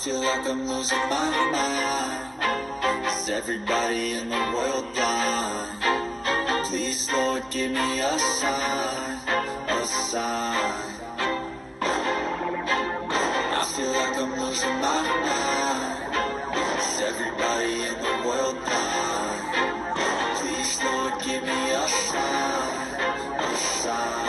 feel like I'm losing my mind. Is everybody in the world blind? Please, Lord, give me a sign, a sign. I feel like I'm losing my mind. Is everybody in the world blind? Please, Lord, give me a sign, a sign.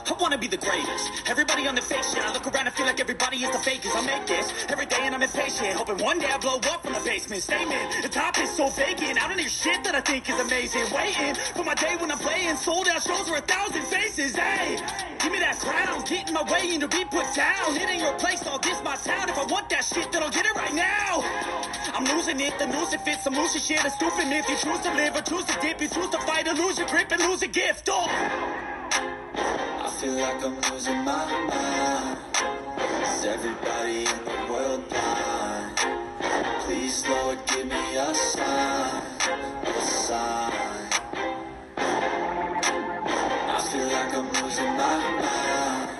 I wanna be the greatest. Everybody on the fake shit. I look around and feel like everybody is the fakest. I make this every day and I'm impatient, hoping one day I blow up from the basement. Statement, the top is so vacant. I don't hear shit that I think is amazing. Waiting for my day when I'm playing sold out shows for 1,000 faces. Hey, give me that crown, get in my way and to be put down. It ain't your place, all this my town. If I want that shit, then I'll get it right now. I'm losing it, the noose it fits. I'm losing shit, a stupid myth. You choose to live or choose to dip. You choose to fight or lose your grip and lose a gift. I feel like I'm losing my mind. Is everybody in the world blind? Please, Lord, give me a sign, a sign. I feel like I'm losing my mind.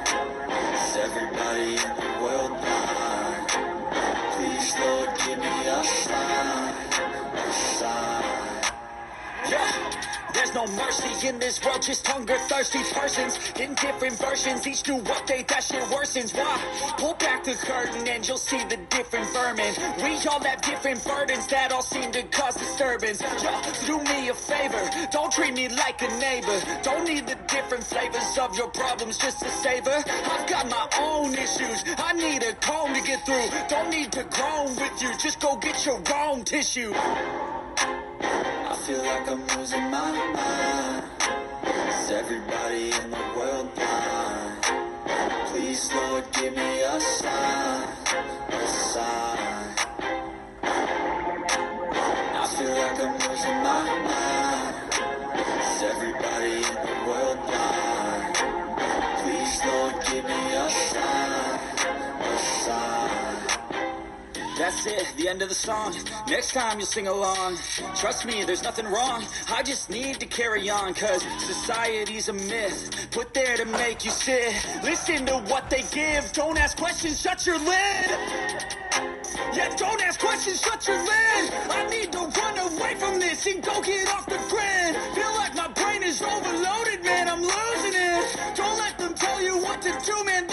Is everybody in the world blind? Please, Lord, give me a sign, a sign. Yeah. There's no mercy in this world, just hunger-thirsty persons in different versions, each new update, that shit worsens. Why? Pull back the curtain and you'll see the different vermin. We all have different burdens that all seem to cause disturbance. Yo, do me a favor, don't treat me like a neighbor. Don't need the different flavors of your problems just to savor. I've got my own issues, I need a comb to get through. Don't need to groan with you, just go get your own tissue. I feel like I'm losing my mind. Is everybody in the world blind? Please, Lord, give me a sign, a sign. I feel like I'm losing my mind. Is everybody in the world blind? Please, Lord, give me a sign, a sign. That's it, the end of the song. Next time you'll sing along. Trust me, there's nothing wrong. I just need to carry on, cause society's a myth put there to make you sit. Listen to what they give. Don't ask questions, shut your lid. Yeah, don't ask questions, shut your lid. I need to run away from this and go get off the grid. Feel like my brain is overloaded, man, I'm losing it. Don't let them tell you what to do, man.